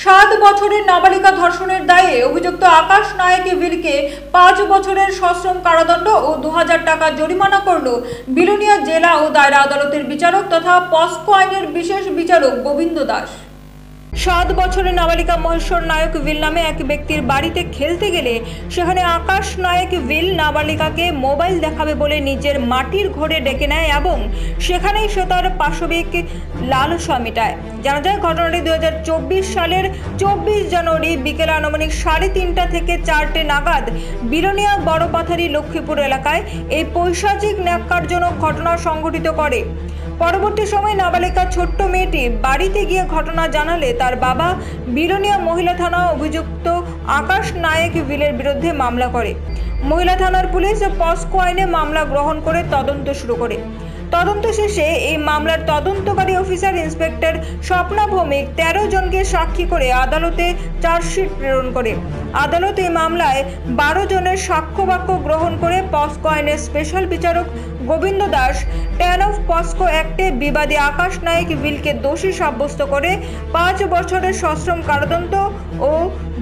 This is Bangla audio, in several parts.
7 বছরের নাবালিকা ধর্ষণের দায়ে অভিযুক্ত আকাশ নায়েক ভিলকে 5 বছরের সশ্রম কারাদণ্ড ও 2000 টাকা জরিমানা করল বিলোনিয়া জেলা ও দায়রা আদালতের বিচারক তথা পস্কো আইনের বিশেষ বিচারক গোবিন্দ দাস। 7 বছরের নাবালিকা মহেশ্বর নায়ক ভিল নামে এক ব্যক্তির বাড়িতে খেলতে গেলে সেখানে আকাশ নায়েক ভিল নাবালিকাকে মোবাইল দেখাবে বলে নিজের মাটির ঘরে ডেকে নেয় এবং সেখানেই সে তার পাশবিক লালসা মেটায়। জানা যায় ঘটনাটি 2024 সালের 24 জানুয়ারি বিকেল আনুমানিক 3:30 থেকে 4টে নাগাদ বিলোনিয়া বড়পাথারি লক্ষ্মীপুর এলাকায় এই পৈশাচিক ন্যাক্কারজনক ঘটনা সংঘটিত করে। পরবর্তী সময় নাবালিকা ছোট্ট মেয়েটি বাড়িতে গিয়ে ঘটনা জানালে তার বাবা বিলোনিয়া মহিলা থানা অভিযুক্ত আকাশ নায়েক ভিলের বিরুদ্ধে মামলা করে। মহিলা থানার পুলিশ পস্কো আইনে মামলা গ্রহণ করে তদন্ত শুরু করে। তদন্ত শেষে এই মামলার তদন্তকারী অফিসার ইন্সপেক্টর স্বপ্না ভৌমিক 13 জনকে সাক্ষী করে আদালতে চার্জশিট প্রেরণ করে। আদালত এই মামলায় 12 জনের সাক্ষ্য বাক্য গ্রহণ করে পস্কো আইনের স্পেশাল বিচারক গোবিন্দ দাস 10 অফ পস্কো অ্যাক্টে বিবাদী আকাশ নায়েক ভিলকে দোষী সাব্যস্ত করে 5 বছরের সশ্রম কারাদণ্ড ও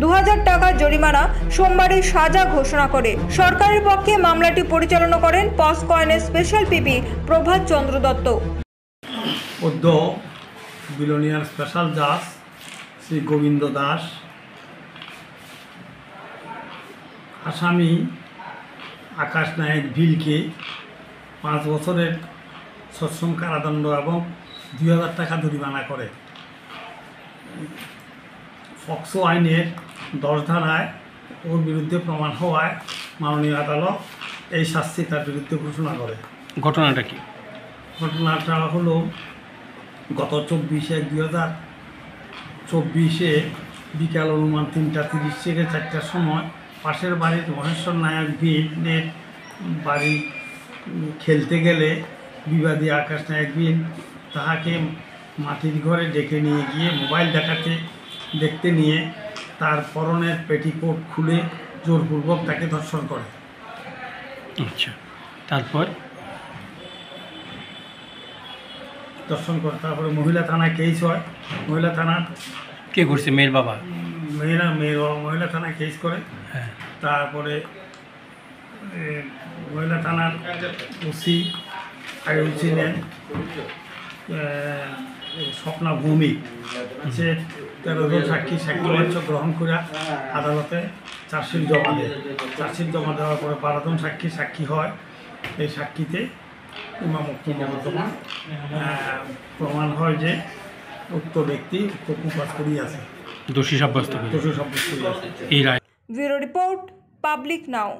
2000 টাকা জরিমানা সোমবারই সাজা ঘোষণা করে। সরকারের পক্ষে মামলাটি পরিচালনা করেন পস্কো আইনের স্পেশাল পিপি প্রভাত চন্দ্র দত্ত। বিলোনিয়ার স্পেশাল জাজ শ্রী গোবিন্দ দাস আসামি আকাশ নায়েক ভিলকে 5 বছরের সশ্রম কারাদণ্ড এবং 2000 টাকা জরিমানা করে। পক্সো আইনের 10 ধারায় ওর বিরুদ্ধে প্রমাণ হওয়ায় মাননীয় আদালত এই শাস্তি তার বিরুদ্ধে ঘোষণা করে। ঘটনাটা কি? ঘটনাটা হলো গত 24/1/2024 বিকাল অনুমান 3:30 থেকে 4টার সময় পাশের বাড়ির মহেশ্বর নায়ক ভিলের বাড়ি খেলতে গেলে বিবাদী আকাশ নায়েক ভিল তাহাকে মাটির ঘরে ডেকে নিয়ে গিয়ে মোবাইল দেখতে নিয়ে তার পরনের পেটিকোট খুলে জোরপূর্বক তাকে ধর্ষণ করে। আচ্ছা, তারপর তারপরে মহিলা থানায় কেস হয়। মহিলা থানার কে করছে? মেয়ের বাবা? মেয়ের বাবা মহিলা থানায় কেস করে। হ্যাঁ, তারপরে মহিলা থানার ওসি নেন স্বপ্না ভৌমিক সে 13 জন সাক্ষীবাচ্য গ্রহণ করে আদালতে চার্জশিট জমা দেয়। চার্জশিট জমা দেওয়ার পরে 12 জন সাক্ষী হয়। এই সাক্ষীতে প্রমাণ হয় যে উক্ত ব্যক্তি কুপাস করিয়াছে, দোষী সাব্যস্ত করিয়াছে। এই রায়। ব্যুরো রিপোর্ট, পাবলিক নাও।